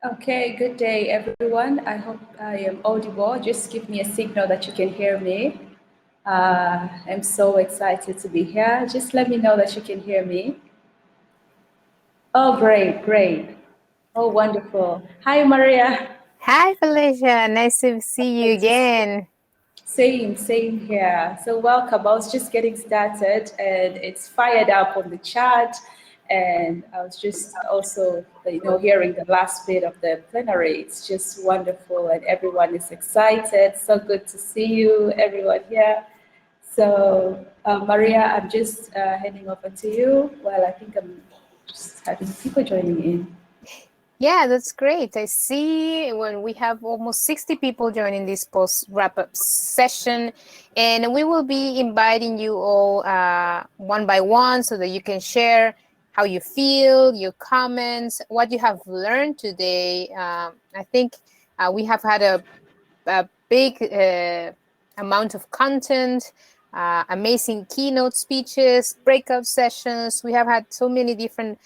Okay, good day, everyone. I hope I am audible. Just give me a signal that you can hear me. I'm so excited to be here. Just let me know that you can hear me. Oh, great, great. Oh, wonderful. Hi, Maria. Hi, Felicia. Nice to see you Good to see you. again. Same here. So welcome. I was just getting started and it's fired up on the chat. And I was just also, hearing the last bit of the plenary. It's just wonderful and everyone is excited. So good to see you, everyone here. So, Maria, I'm just handing over to you. Well, I think I'm just having people joining in. Yeah, that's great. I see when we have almost 60 people joining this post wrap up session, and we will be inviting you all one by one so that you can share how you feel, your comments, what you have learned today. I think we have had a big amount of content, amazing keynote speeches, breakout sessions. We have had so many different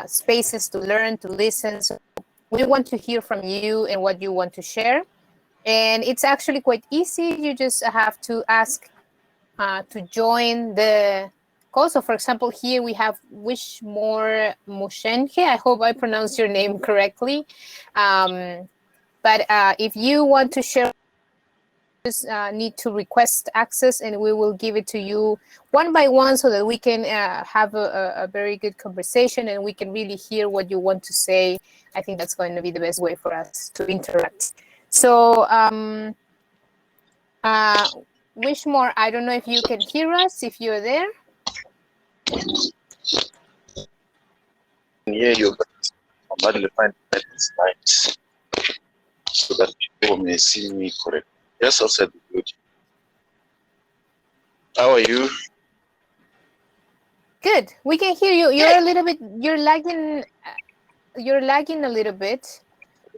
spaces to learn, to listen. So we want to hear from you and what you want to share. And it's actually quite easy. You just have to ask to join the call. So, for example, here we have Wishmore Mushenke. I hope I pronounced your name correctly. But if you want to share, just need to request access and we will give it to you one by one so that we can have a very good conversation and we can really hear what you want to say. I think that's going to be the best way for us to interact. So, Wishmore, I don't know if you can hear us, if you're there. Hear you, but I'm badly find that it's light so that people may see me correctly. Yes, I said good. How are you? Good. We can hear you. You're a little bit. You're lagging. You're lagging a little bit.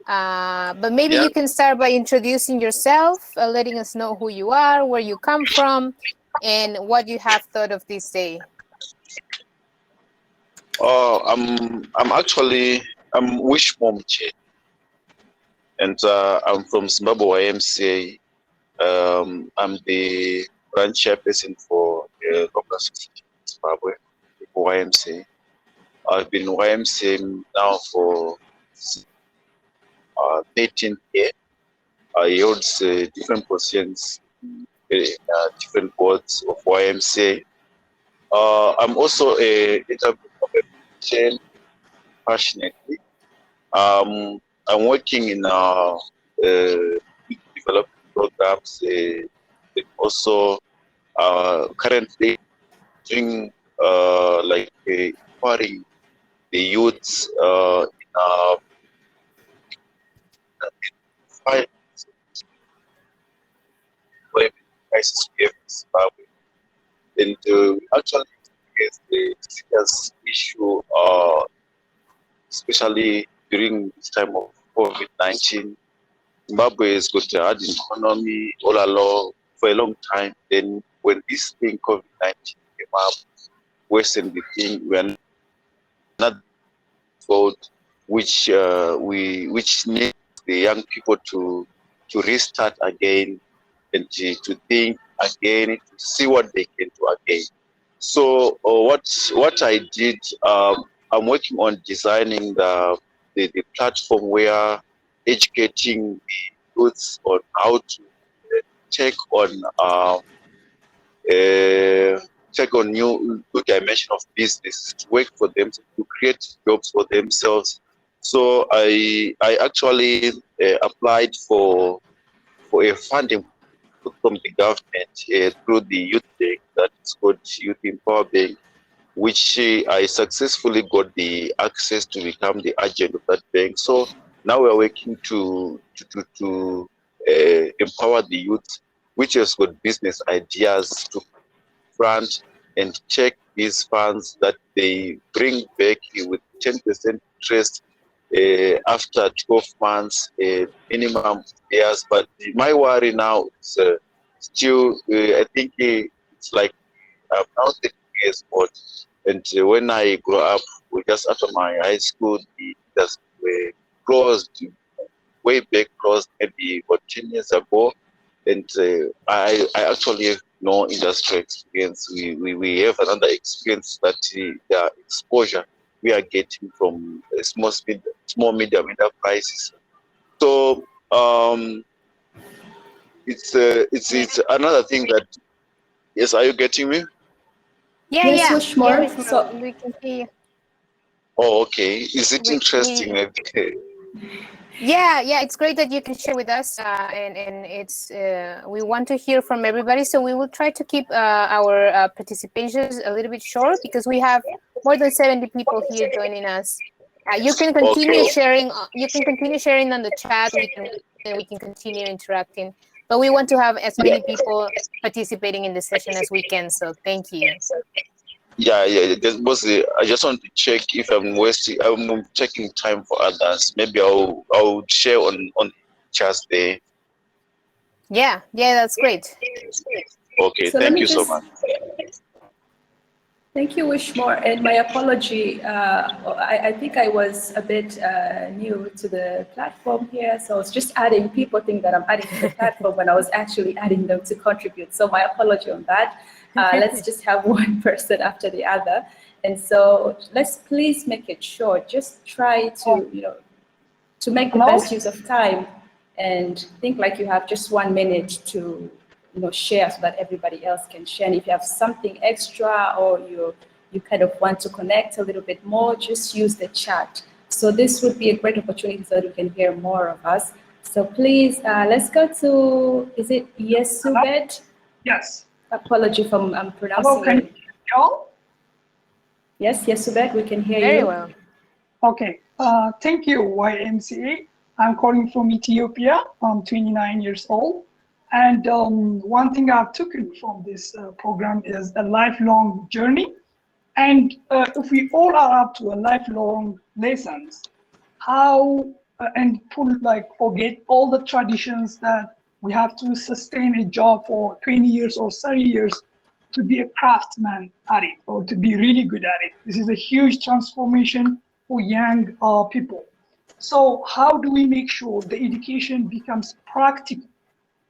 But maybe Yeah. you can start by introducing yourself, letting us know who you are, where you come from, and what you have thought of this day. Oh, I'm Wishmom Che, and I'm from Zimbabwe YMCA. I'm the branch chairperson for the local society in Zimbabwe for YMCA. I've been YMCA now for 13 years. I held different positions in different boards of YMCA. I'm also a chain passionately. I'm working in development programs, and also currently doing like empowering the youths in fight employment crisis we have in Zimbabwe. And actually, it's the serious issue, especially during this time of COVID-19. Zimbabwe has got a hard economy all along for a long time. Then when this thing COVID-19 came up, worsened the thing, we are not vote, which needs the young people to restart again and to think again, to see what they can do again. So what I did, I'm working on designing the platform where educating the youths on how to take on uh, take on new dimension of business to work for them, to create jobs for themselves. So I actually applied for a funding from the government through the youth bank that is called Youth Empower Bank, which I successfully got the access to become the agent of that bank. So now we are working to empower the youth, which has got business ideas to front and check these funds that they bring back with 10% interest after 12 months minimum years. But my worry now is still, I think it's like I'm now 30 years old. And when I grow up, just after my high school, the leaders were closed way back, closed maybe about 10 years ago. And I actually have no industry experience. We have another experience that the exposure we are getting from small medium enterprises. So it's another thing that, yes, are you getting me? Yeah, Yes, yeah, yeah, Wishmore. Vishnu, So we can hear you. Oh, okay. Is it interesting? We Yeah, yeah, it's great that you can share with us, and it's we want to hear from everybody. So we will try to keep our participations a little bit short because we have more than 70 people here joining us. You can continue Okay. sharing. You can continue sharing on the chat. We can continue interacting, but we want to have as many people participating in the session as we can. So thank you. Yeah. That was I just want to check if I'm taking time for others. Maybe I'll share on just there. Yeah, yeah, that's great. Okay, so let thank me you so just much. thank you, Wishmore, and my apology. I think I was a bit new to the platform here, so I was just adding. People think that I'm adding to the platform when I was actually adding them to contribute. So my apology on that. Let's just have one person after the other, and so let's please make it short. Just try to to make the Hello? best use of time and think like you have just 1 minute to share so that everybody else can share. And if you have something extra or you kind of want to connect a little bit more, just use the chat. So this would be a great opportunity so that you can hear more of us. So please, let's go to, is it Yesubet? Yes. Apology if I'm Hello, pronouncing can you it. hear me all? Yes, Yesubet, we can hear Very you. well. Okay. Thank you, YMCA. I'm calling from Ethiopia. I'm 29 years old. And one thing I've taken from this program is a lifelong journey. And if we all are up to a lifelong lessons, how and pull like forget all the traditions that we have to sustain a job for 20 years or 30 years to be a craftsman at it or to be really good at it. This is a huge transformation for young people. So how do we make sure the education becomes practical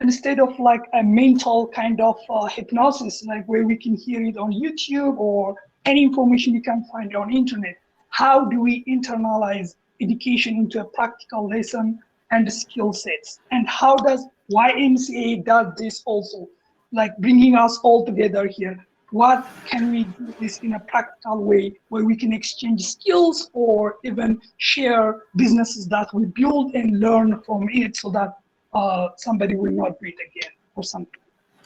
instead of like a mental kind of hypnosis, like where we can hear it on YouTube or any information you can find on internet? How do we internalize education into a practical lesson and skill sets? And how does YMCA does this also, like bringing us all together here? What can we do this in a practical way where we can exchange skills or even share businesses that we build and learn from it so that somebody will not do it again or something?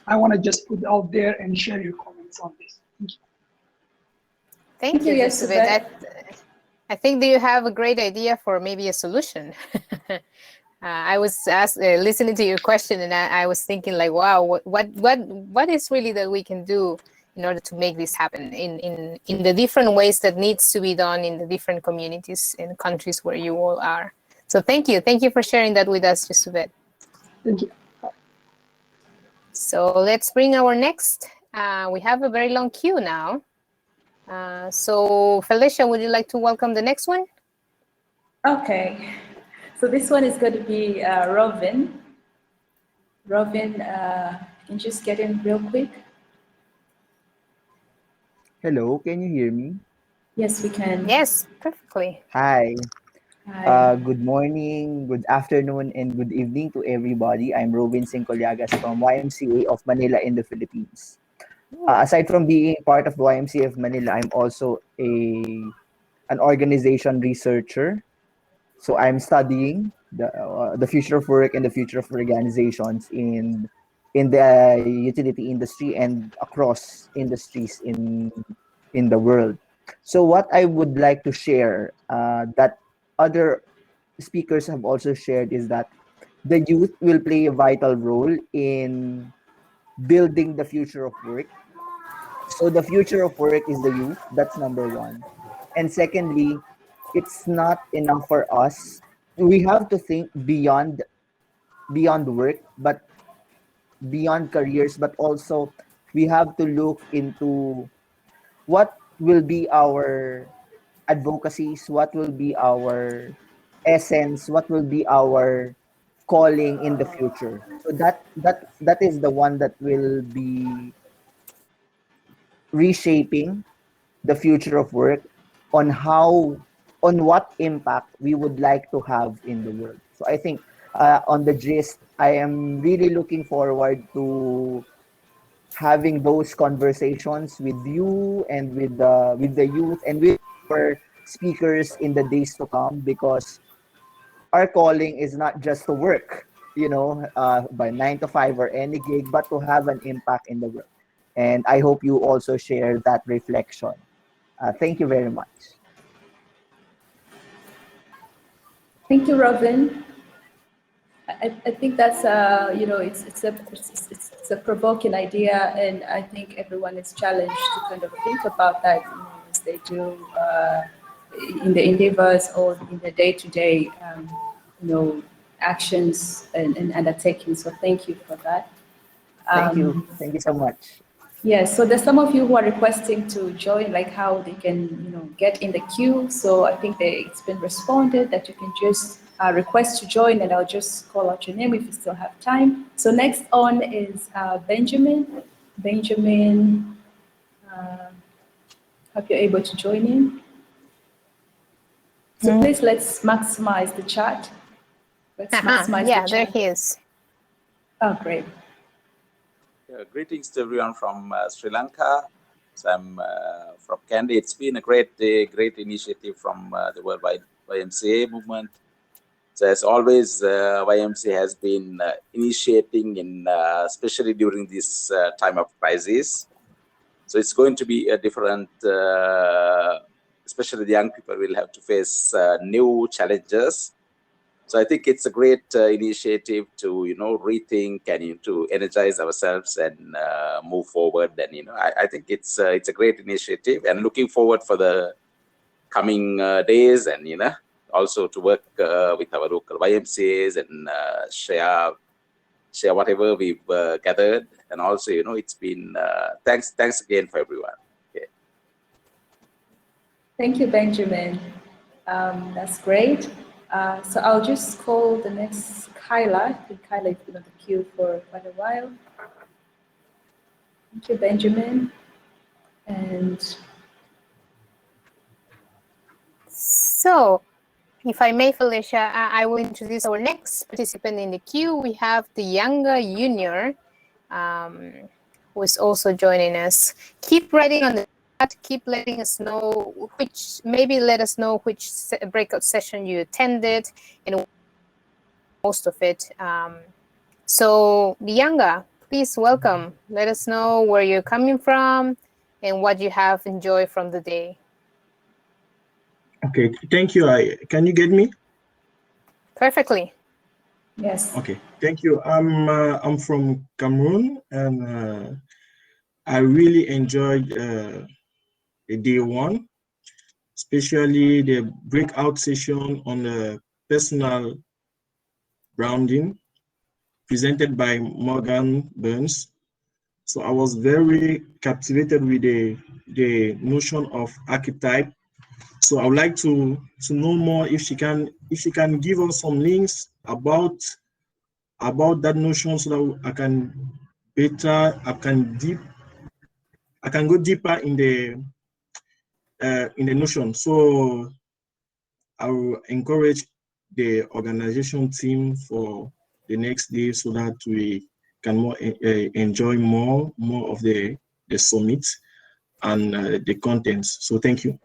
I want to just put it out there and share your comments on this. Thank you. Thank you, Yesubet. Yusufet. I think that you have a great idea for maybe a solution. I was listening to your question, and I was thinking, like, wow, what is really that we can do in order to make this happen in the different ways that needs to be done in the different communities and countries where you all are. So thank you for sharing that with us, Yusufet. Thank you. So let's bring our next. We have a very long queue now. So Felicia, would you like to welcome the next one? Okay, so this one is going to be Robin. Robin, can you just get in real quick? Hello, can you hear me? Yes, we can. Yes, perfectly. Hi. Hi. Good morning, good afternoon, and good evening to everybody. I'm Robin Sincoliagas from YMCA of Manila in the Philippines. Aside from being part of the YMCA of Manila, I'm also an organization researcher. So I'm studying the future of work and the future of organizations in the utility industry and across industries in the world. So what I would like to share that other speakers have also shared is that the youth will play a vital role in building the future of work. So the future of work is the youth. That's number one. And secondly, it's not enough for us. We have to think beyond work, but beyond careers, but also we have to look into what will be our advocacies, what will be our essence, what will be our calling in the future. So that is the one that will be reshaping the future of work on what impact we would like to have in the world. So I think on the gist, I am really looking forward to having those conversations with you and with the youth and with our speakers in the days to come, because our calling is not just to work, by 9 to 5 or any gig, but to have an impact in the world. And I hope you also share that reflection. Thank you very much. Thank you, Robin. I think that's it's a provoking idea, and I think everyone is challenged to kind of think about that, as they do in the endeavors or in the day-to-day actions and undertakings. So thank you for that. Thank you so much. Yes, so there's some of you who are requesting to join, like how they can, get in the queue. So I think it's been responded that you can just request to join, and I'll just call out your name if you still have time. So next on is Benjamin. Benjamin, hope you're able to join in. So please, let's maximize the chat. Let's maximize the chat. There he is. Oh, great. Greetings to everyone from Sri Lanka. So I'm from Kandy. It's been a great day, great initiative from the Worldwide YMCA movement. So as always, YMCA has been initiating, especially during this time of crisis. So it's going to be a different, especially the young people will have to face new challenges. So I think it's a great initiative to, rethink and to energize ourselves and move forward. And, I think it's a great initiative, and looking forward for the coming days, and, also to work with our local YMCAs and share whatever we've gathered. And also, it's been, thanks again for everyone. Okay. Thank you, Benjamin. That's great. So I'll just call the next Kyla. I think Kyla has been on the queue for quite a while. Thank you, Benjamin. And so, if I may, Felicia, I will introduce our next participant in the queue. We have the younger junior, who is also joining us. Keep writing on the chat. Keep letting us know let us know which breakout session you attended and most of it. So the younger, please welcome. Let us know where you're coming from and what you have enjoyed from the day. Okay, thank you. Can you get me? Perfectly. yes. Okay, thank you. I'm from Cameroon, and I really enjoyed day one, especially the breakout session on the personal branding presented by Morgan Burns. So I was very captivated with the notion of archetype. So I would like to know more if she can give us some links about that notion, so that I can go deeper in the notion. So I will encourage the organization team for the next day, so that we can enjoy more of the summit and the contents. So thank you.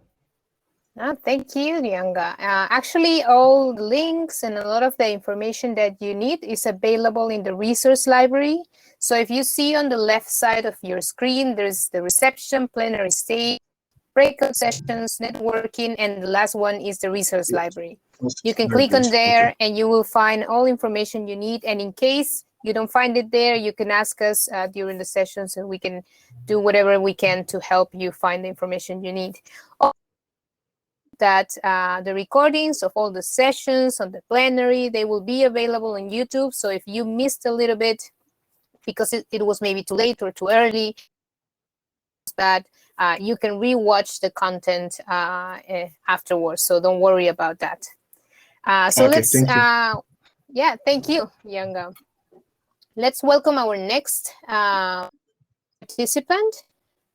Thank you, Nyanga. Actually, all the links and a lot of the information that you need is available in the resource library. So if you see on the left side of your screen, there's the reception, plenary stage, breakout sessions, networking, and the last one is the resource library. You can click on there and you will find all information you need. And in case you don't find it there, you can ask us during the session, so we can do whatever we can to help you find the information you need. That the recordings of all the sessions on the plenary, they will be available on YouTube. So if you missed a little bit because it was maybe too late or too early, that you can rewatch the content afterwards. So don't worry about that. So Okay, let's, thank you. yeah, thank you, Young. Let's welcome our next participant.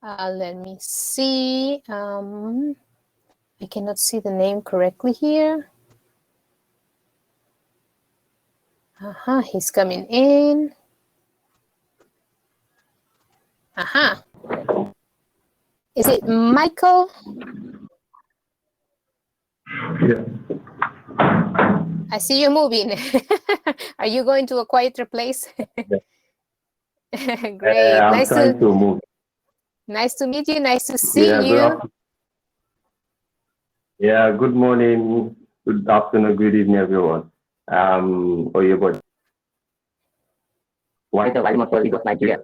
Let me see. I cannot see the name correctly here. He's coming in. Is it Michael? Yeah. I see you moving. Are you going to a quieter place? Great. I'm trying to move. Nice to meet you. Nice to see Yeah, you. good morning, good afternoon, good evening, everyone. Oyebo, Nigeria.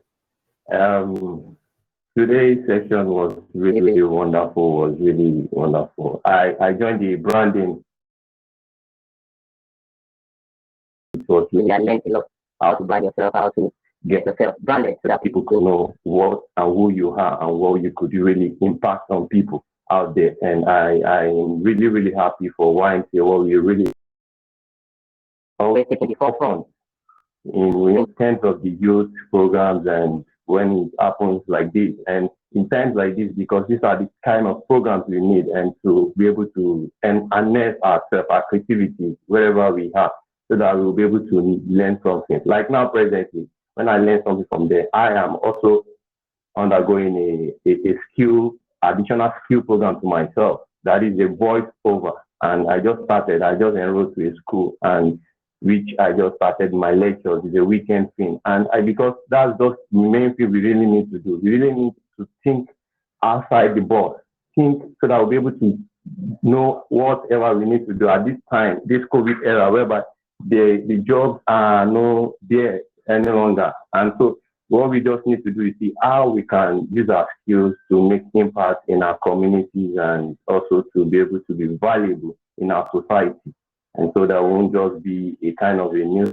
Today's session was really wonderful. Was really wonderful. I joined the branding. It was really, I learned a lot how to brand yourself, how to get yourself branded so that people could know what and who you are and what you could really impact on people out there. And I'm really, really happy for YMCA, what we really always taking the forefront in terms of the youth programs and when it happens like this. And in times like this, because these are the kind of programs we need and to be able to harness ourselves, our creativity, wherever we are, so that we'll be able to learn something. Like now, presently, when I learn something from there, I am also undergoing a additional skill program to myself. That is a voice over. And I just enrolled to a school and which I just started my lectures. It's a weekend thing. And because that's just the main thing we really need to do. We really need to think outside the box. Think so that we'll be able to know whatever we need to do at this time, this COVID era, whereby the jobs are not there any longer. And so what we just need to do is see how we can use our skills to make impact in our communities and also to be able to be valuable in our society. And so that won't just be a kind of a new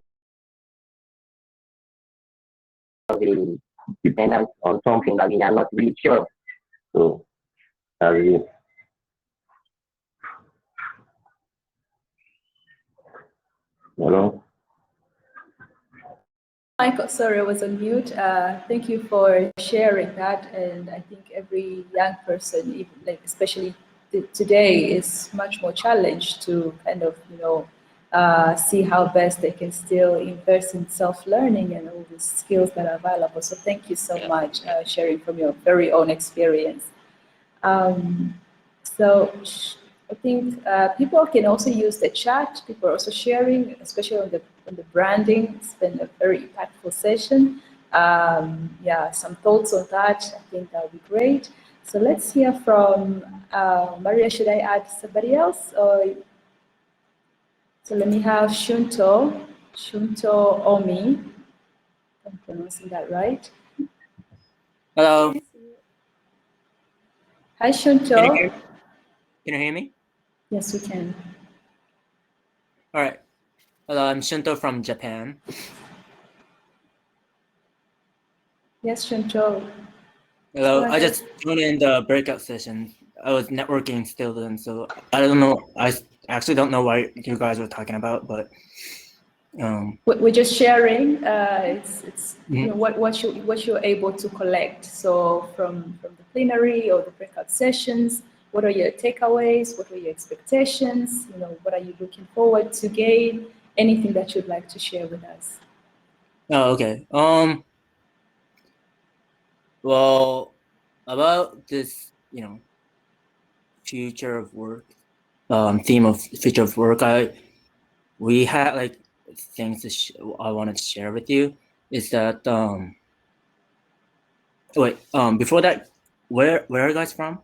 dependent on something that we are not really sure. So that's it. Hello? Michael, sorry, I was on mute. Thank you for sharing that. And I think every young person, even like especially today, is much more challenged to kind of, see how best they can still invest in self-learning and all the skills that are available. So thank you so much, sharing from your very own experience. So I think people can also use the chat. People are also sharing, especially on the branding. It's been a very impactful session. Some thoughts on that. I think that would be great. So let's hear from Maria. Should I add somebody else? So let me have Shunto Omi. I'm pronouncing that right. Hello. Hi, Shunto. Can you hear me? Yes, we can. All right. Hello, I'm Shunto from Japan. Yes, Shunto. Hello, I just joined in the breakout session. I was networking still then, so I don't know. I actually don't know what you guys were talking about, but we're just sharing. It's you know, what you're able to collect. So from the plenary or the breakout sessions, what are your takeaways? What are your expectations? What are you looking forward to gain? Anything that you'd like to share with us? Oh, okay. Well, about this, future of work, theme of future of work, we had like things I wanted to share with you is that before that, where are you guys from?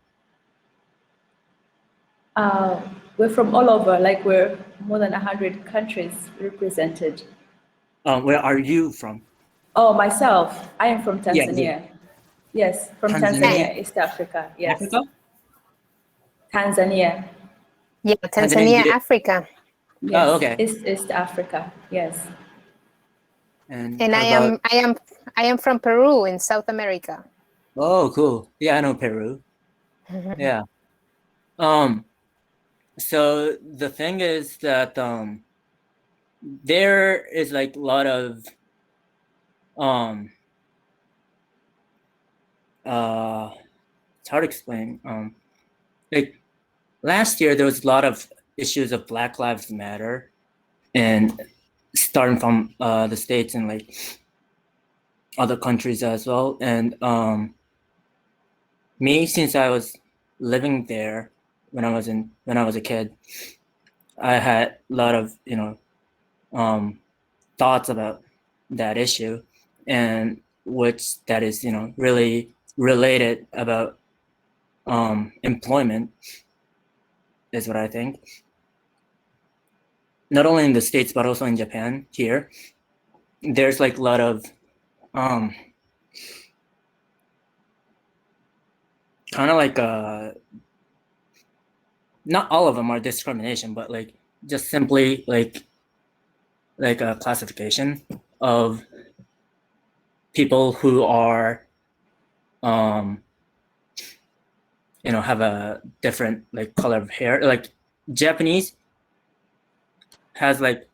We're from all over, like we're more than 100 countries represented. Where are you from? Oh, myself, I am from Tanzania. Yeah. Yes, from Tanzania, East Africa. Yes. Africa? Tanzania. Yeah, Tanzania, Africa. Yes. Oh, okay. East Africa. Yes. And I am from Peru in South America. Oh, cool. Yeah, I know Peru. Yeah. So the thing is that there is like a lot of it's hard to explain. Like last year there was a lot of issues of Black Lives Matter, and starting from the States and like other countries as well. And me, since I was living there when I was a kid, I had a lot of thoughts about that issue, and which that is really related about employment is what I think. Not only in the States but also in Japan here, there's like a lot of kind of like not all of them are discrimination, but like just simply like a classification of people who are have a different like color of hair. Like Japanese has like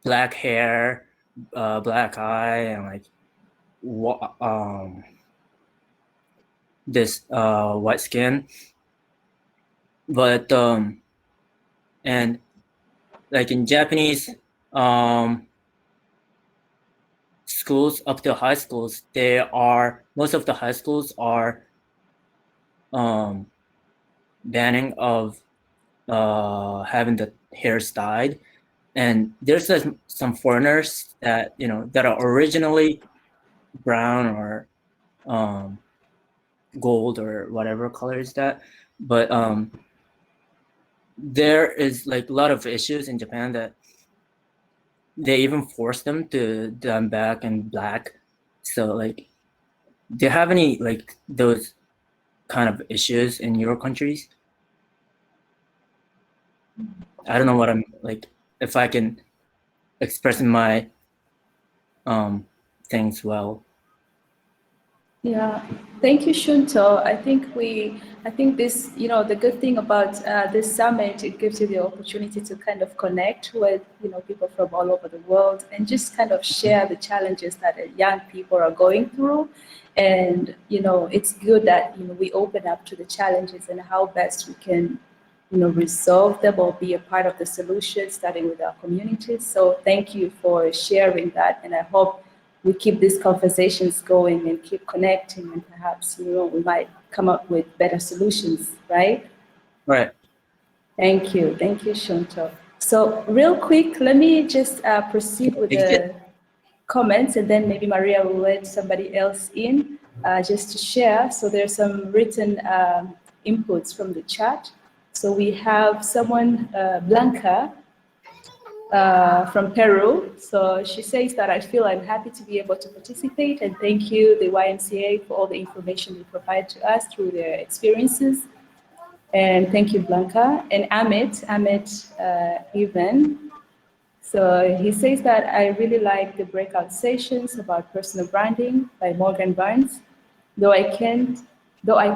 black hair, black eye, and like this white skin. But and like in Japanese schools up to high schools, most of the high schools are banning of having the hairs dyed, and there's some foreigners that that are originally brown or gold or whatever color is that, but there is like a lot of issues in Japan that they even force them to dye back in black. So like, do you have any like those kind of issues in your countries? I don't know what I'm like, if I can express my things well. Yeah, thank you, Shunto. I think this, the good thing about this summit, it gives you the opportunity to kind of connect with, people from all over the world and just kind of share the challenges that young people are going through. And, it's good that, we open up to the challenges and how best we can, resolve them or be a part of the solution, starting with our communities. So thank you for sharing that. And I hope we keep these conversations going and keep connecting, and perhaps, we might come up with better solutions, right? Right. Thank you, Shunto. So real quick, let me just proceed with the comments, and then maybe Maria will let somebody else in just to share. So there's some written inputs from the chat. So we have someone, Blanca, from Peru. So she says that I feel I'm happy to be able to participate, and thank you, the YMCA, for all the information they provide to us through their experiences. And thank you, Blanca. And Amit Even. So he says that I really like the breakout sessions about personal branding by Morgan Burns, though I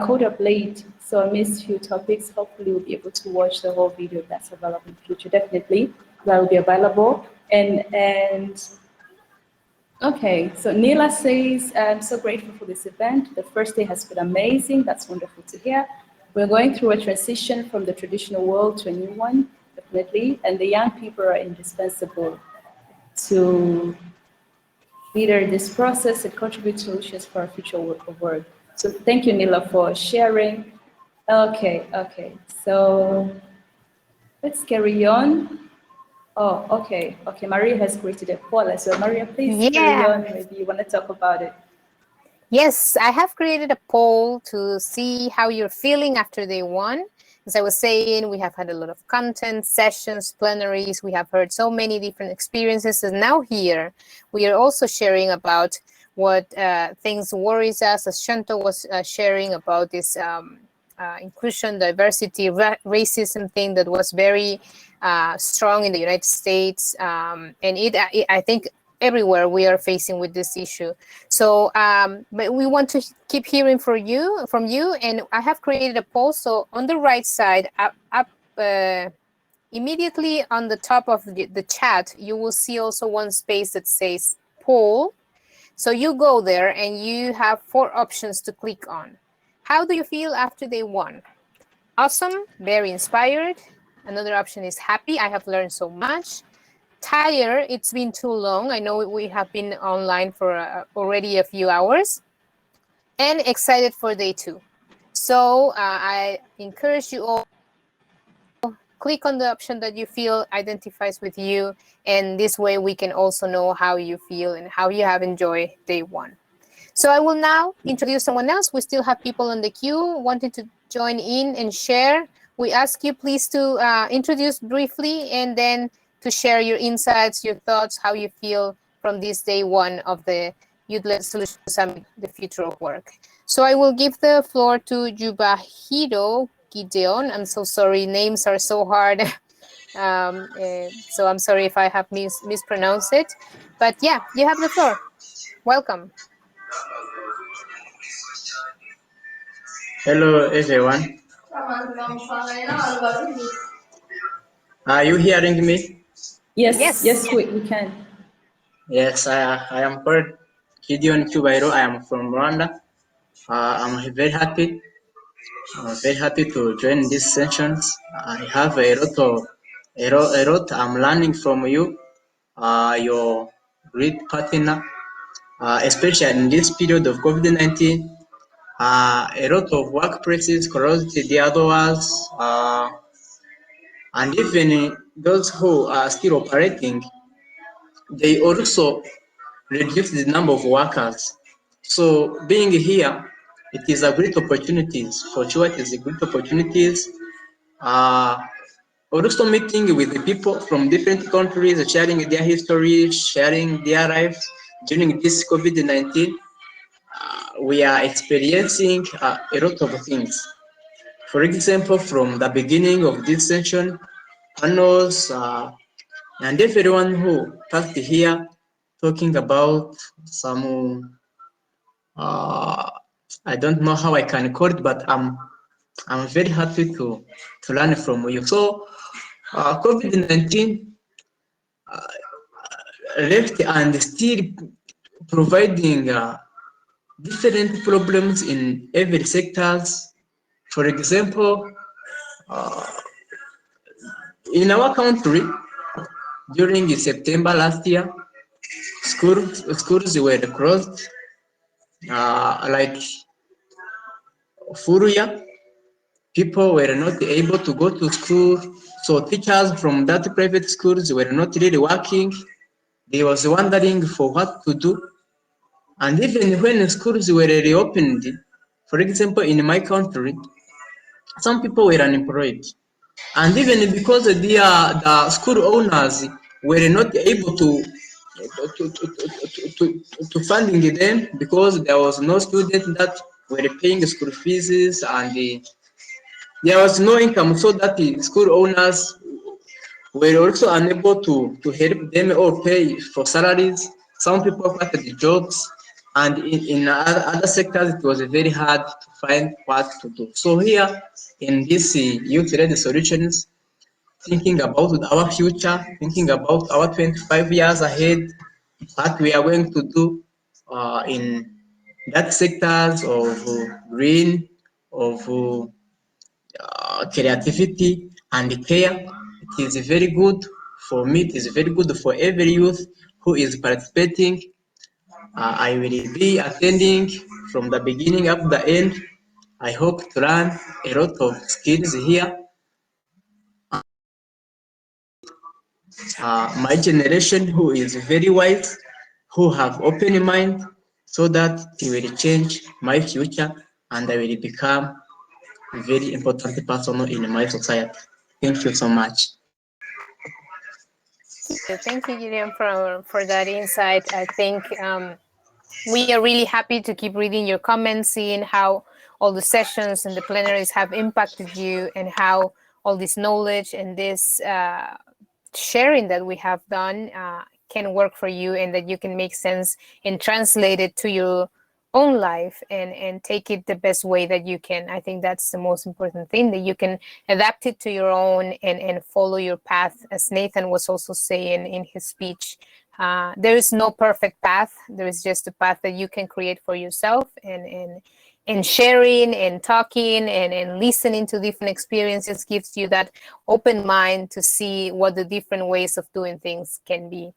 code up late, so I missed a few topics. Hopefully we'll be able to watch the whole video that's available in the future. Definitely, that will be available. And okay, so Neela says, I'm so grateful for this event. The first day has been amazing. That's wonderful to hear. We're going through a transition from the traditional world to a new one, definitely. And the young people are indispensable to leader this process and contribute solutions for our future work. So thank you, Nila, for sharing. Okay. So let's carry on. Oh, okay. Maria has created a poll. So Maria, please carry on. Maybe you want to talk about it. Yes, I have created a poll to see how you're feeling after day one. As I was saying, we have had a lot of content, sessions, plenaries. We have heard so many different experiences. And now here, we are also sharing about what things worries us, as Shanto was sharing about this inclusion, diversity, racism thing that was very strong in the United States. And I think everywhere we are facing with this issue. So but we want to keep hearing from you, and I have created a poll. So on the right side, immediately on the top of the chat, you will see also one space that says poll. So you go there and you have 4 options to click on. How do you feel after day 1? Awesome, very inspired. Another option is happy, I have learned so much. Tired, it's been too long. I know we have been online for already a few hours. And excited for day 2. So I encourage you all, click on the option that you feel identifies with you, and this way we can also know how you feel and how you have enjoyed day 1. So I will now introduce someone else. We still have people on the queue wanting to join in and share. We ask you please to introduce briefly and then to share your insights, your thoughts, how you feel from this day 1 of the Youth-Led Solution Summit, the future of work. So I will give the floor to Yubahiro Gideon. I'm so sorry, names are so hard. So I'm sorry if I have mispronounced it. But yeah, you have the floor. Welcome. Hello everyone. Are you hearing me? Yes, we can. Yes, I am called Gideon Kubairo. I am from Rwanda. I'm very happy to join these sessions. I have a lot I'm learning from you, your great partner, especially in this period of COVID-19. A lot of workplaces closed their doors, and even those who are still operating, they also reduce the number of workers. So being here, it is a great opportunity. For sure, it is a great opportunities. Also meeting with the people from different countries, sharing their history, sharing their lives during this COVID-19. We are experiencing a lot of things. For example, from the beginning of this session, panels, and everyone who passed here talking about some I don't know how I can call it, but I'm very happy to learn from you. So COVID-19 left and still providing different problems in every sectors. For example, in our country during September last year, schools were closed like full year. People were not able to go to school, so teachers from that private schools were not really working. They was wondering for what to do. And even when schools were reopened, for example, in my country, some people were unemployed. And even because the school owners were not able to, to, to funding them because there was no student that were paying school fees and there was no income, so that the school owners were also unable to help them or pay for salaries. Some people got the jobs, and in other sectors, it was very hard to find what to do. So here in this youth-led solutions, thinking about our future, thinking about our 25 years ahead, what we are going to do in that sectors of green, of creativity and care. It is very good for me. It is very good for every youth who is participating. I will be attending from the beginning up the end. I hope to learn a lot of skills here. My generation who is very wise, who have open mind, so that it will change my future and I will become a very important person in my society. Thank you so much. Thank you, Gideon, for that insight. I think we are really happy to keep reading your comments, seeing how all the sessions and the plenaries have impacted you and how all this knowledge and this sharing that we have done can work for you and that you can make sense and translate it to your own life and take it the best way that you can. I think that's the most important thing, that you can adapt it to your own and follow your path. As Nathan was also saying in his speech, there is no perfect path. There is just a path that you can create for yourself, and sharing and talking and listening to different experiences gives you that open mind to see what the different ways of doing things can be.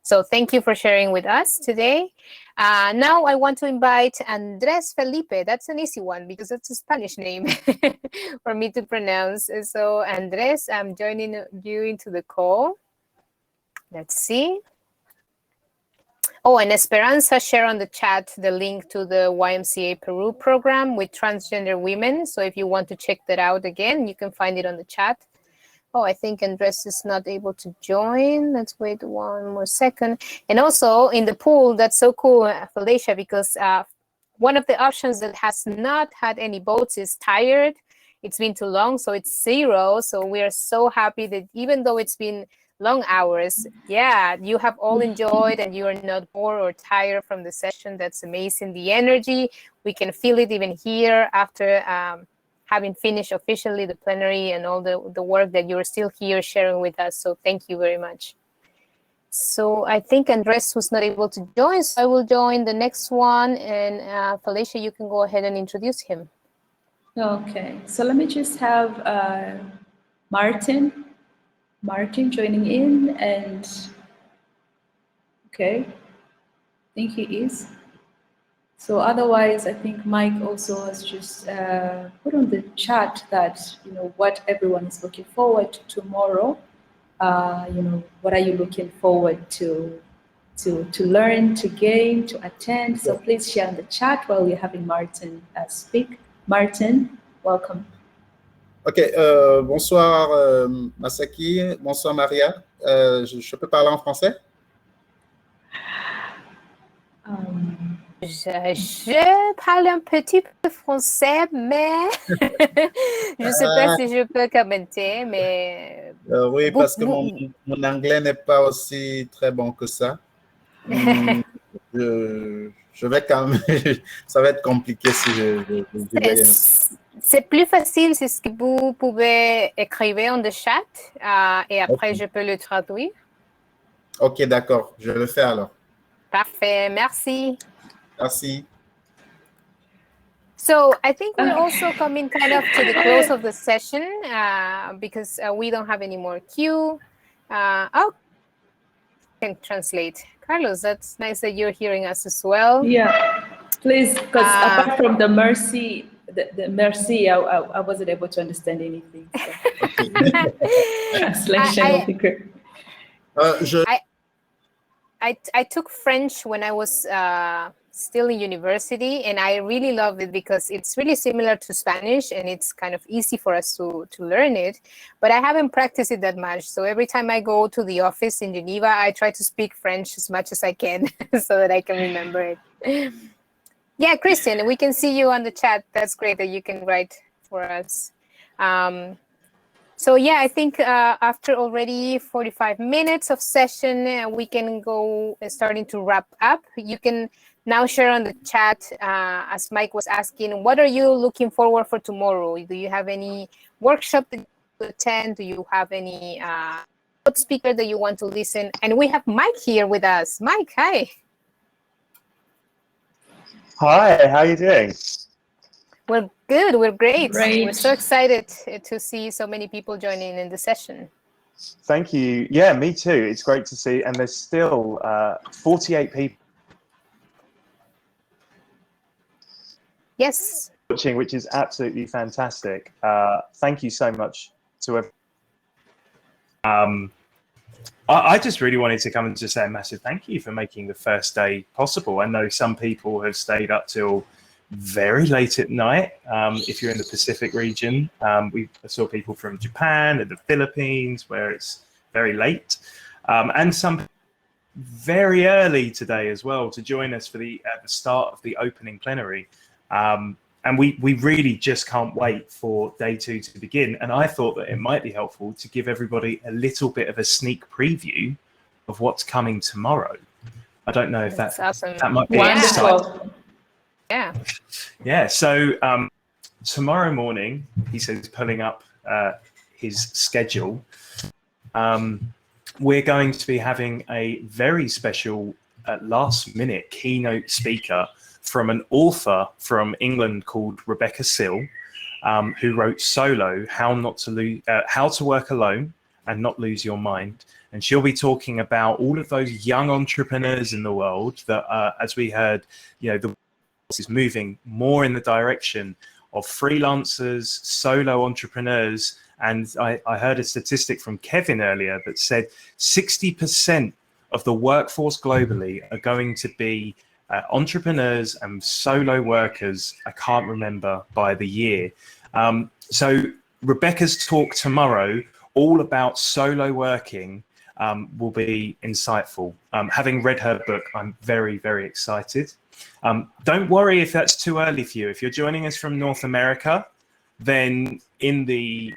So thank you for sharing with us today. Now I want to invite Andres Felipe. That's an easy one because it's a Spanish name for me to pronounce. So Andres, I'm joining you into the call. Let's see. Oh, and Esperanza shared on the chat the link to the YMCA Peru program with transgender women. So if you want to check that out again, you can find it on the chat. Oh, I think Andres is not able to join. Let's wait one more second. And also in the pool, that's so cool, Felicia, because one of the options that has not had any votes is tired. It's been too long, so it's 0. So we are so happy that even though it's been long hours, yeah, you have all enjoyed and you are not bored or tired from the session. That's amazing. The energy, we can feel it even here after having finished officially the plenary and all the work that you're still here sharing with us. So thank you very much. So I think Andres was not able to join, so I will join the next one. And Felicia, you can go ahead and introduce him. Okay, so let me just have Martin joining in, and okay, I think he is. So otherwise, I think Mike also has just put on the chat that, you know, what everyone is looking forward to tomorrow. You know, what are you looking forward to learn, to gain, to attend? So please share in the chat while we're having Martin speak. Martin, welcome. Ok, bonsoir Masaki, bonsoir Maria. Je peux parler en français? Je parle un petit peu français, mais je ne sais pas si je peux commenter, mais... oui, parce que mon anglais n'est pas aussi très bon que ça. Je vais quand même... ça va être compliqué si je vais... C'est plus facile si vous pouvez écrire en le chat et après je peux le traduire. Ok, d'accord. Je le fais alors. Parfait, merci. Merci. So I think we're also coming kind of to the close of the session because we don't have any more queue. Oh, I can translate. Carlos, that's nice that you're hearing us as well. Yeah, please, because apart from the mercy, the merci, I wasn't able to understand anything. So. Translation will be great. I took French when I was still in university, and I really love it because it's really similar to Spanish and it's kind of easy for us to learn it, but I haven't practiced it that much. So every time I go to the office in Geneva, I try to speak French as much as I can so that I can remember it. Yeah, Christian, we can see you on the chat. That's great that you can write for us. So yeah, I think after already 45 minutes of session, we can go starting to wrap up. You can now share on the chat, as Mike was asking, what are you looking forward for tomorrow? Do you have any workshop that you want to attend? Do you have any speaker that you want to listen? And we have Mike here with us. Mike, hi. Hi, how are you doing? We're good, we're great. Great. We're so excited to see so many people joining in the session. Thank you. Yeah, me too. It's great to see. And there's still 48 people. Yes. Watching, which is absolutely fantastic. Thank you so much to everyone. I just really wanted to come and just say a massive thank you for making the first day possible. I know some people have stayed up till very late at night. If you're in the Pacific region, we saw people from Japan and the Philippines where it's very late, and some very early today as well to join us for at the start of the opening plenary. And we really just can't wait for day 2 to begin. And I thought that it might be helpful to give everybody a little bit of a sneak preview of what's coming tomorrow. I don't know if That's awesome. that might be wonderful. Yeah. Yeah. So tomorrow morning, he says, pulling up his schedule, we're going to be having a very special last-minute keynote speaker from an author from England called Rebecca Sill, who wrote Solo: How to Work Alone and Not Lose Your Mind. And she'll be talking about all of those young entrepreneurs in the world that, as we heard, the world is moving more in the direction of freelancers, solo entrepreneurs. And I heard a statistic from Kevin earlier that said 60% of the workforce globally are going to be entrepreneurs and solo workers. I can't remember by the year. So Rebecca's talk tomorrow, all about solo working, will be insightful. Having read her book, I'm very, very excited. Don't worry if that's too early for you. If you're joining us from North America, then in the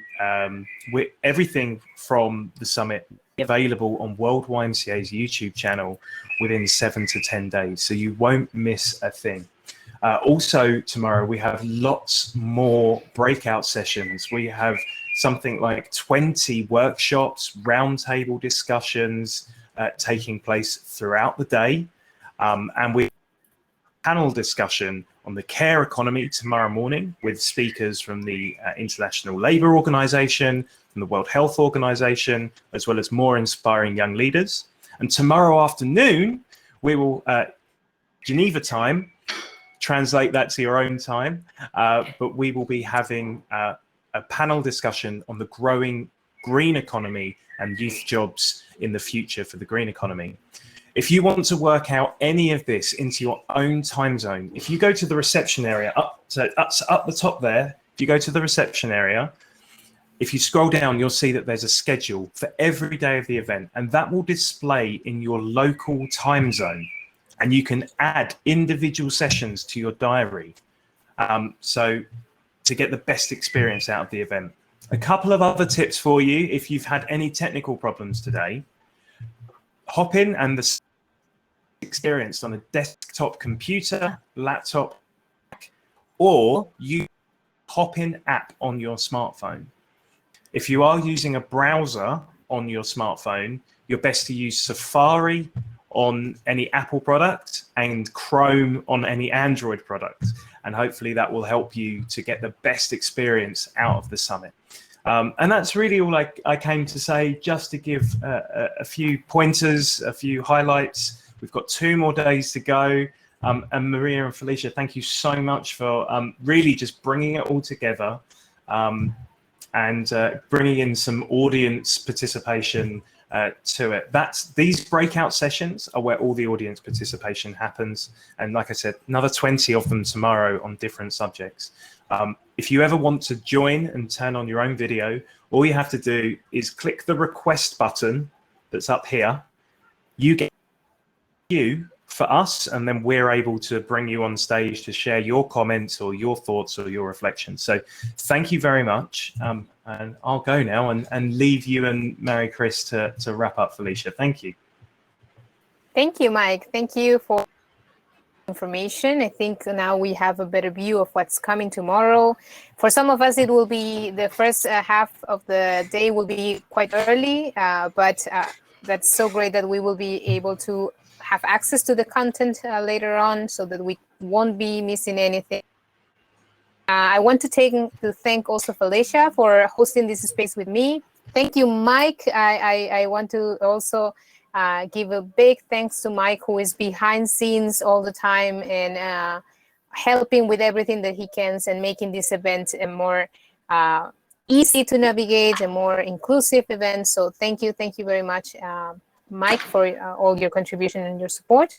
everything from the summit available on World YMCA's YouTube channel within 7 to 10 days, so you won't miss a thing. Also tomorrow we have lots more breakout sessions. We have something like 20 workshops, roundtable discussions taking place throughout the day, and we panel discussion on the care economy tomorrow morning with speakers from the International Labour Organization, from the World Health Organization, as well as more inspiring young leaders. And tomorrow afternoon, we will, Geneva time, translate that to your own time, but we will be having a panel discussion on the growing green economy and youth jobs in the future for the green economy. If you want to work out any of this into your own time zone, if you go to the reception area, up the top there, if you go to the reception area, if you scroll down, you'll see that there's a schedule for every day of the event, and that will display in your local time zone. And you can add individual sessions to your diary. So to get the best experience out of the event. A couple of other tips for you if you've had any technical problems today. Hop in and the experienced on a desktop computer, laptop, or use the Hop-in app on your smartphone. If you are using a browser on your smartphone, you're best to use Safari on any Apple product and Chrome on any Android product. And hopefully that will help you to get the best experience out of the summit. And that's really all I came to say, just to give a few pointers, a few highlights. We've got 2 more days to go. And Maria and Felicia, thank you so much for really just bringing it all together and bringing in some audience participation to it. These breakout sessions are where all the audience participation happens. And like I said, another 20 of them tomorrow on different subjects. If you ever want to join and turn on your own video, all you have to do is click the request button that's up here. You get for us, and then we're able to bring you on stage to share your comments or your thoughts or your reflections. So thank you very much. And I'll go now and leave you and Mary Chris to wrap up, Felicia. Thank you. Thank you, Mike. Thank you for information. I think now we have a better view of what's coming tomorrow. For some of us, it will be the first half of the day will be quite early, but that's so great that we will be able to have access to the content later on so that we won't be missing anything. I want to thank also Felicia for hosting this space with me. Thank you, Mike. I want to also give a big thanks to Mike, who is behind scenes all the time and helping with everything that he can and making this event a more easy to navigate, a more inclusive event. So thank you very much, Mike, for all your contribution and your support.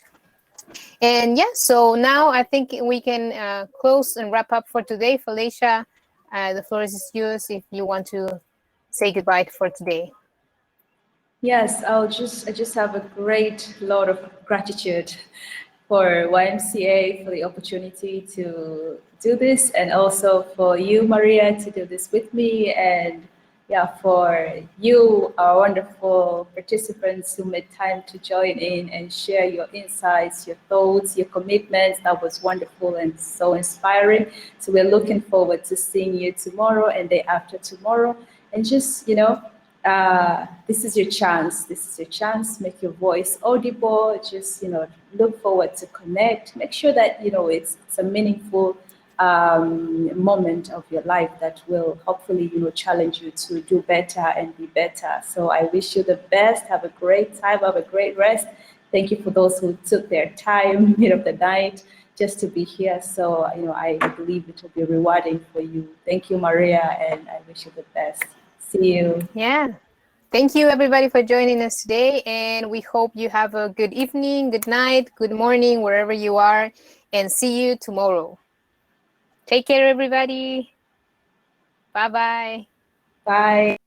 And yeah, so now I think we can close and wrap up for today. Felicia, the floor is yours if you want to say goodbye for today. Yes, I just have a great lot of gratitude for YMCA for the opportunity to do this, and also for you, Maria, to do this with me, and for you, our wonderful participants who made time to join in and share your insights, your thoughts, your commitments. That was wonderful and so inspiring. So we're looking forward to seeing you tomorrow and day after tomorrow. And just, this is your chance. This is your chance. Make your voice audible. Just, look forward to connect. Make sure that, it's a meaningful moment of your life that will hopefully, challenge you to do better and be better. So I wish you the best. Have a great time. Have a great rest. Thank you for those who took their time, of the night just to be here. So, I believe it will be rewarding for you. Thank you, Maria, and I wish you the best. See you. Yeah. Thank you, everybody, for joining us today. And we hope you have a good evening, good night, good morning, wherever you are. And see you tomorrow. Take care, everybody. Bye-bye. Bye.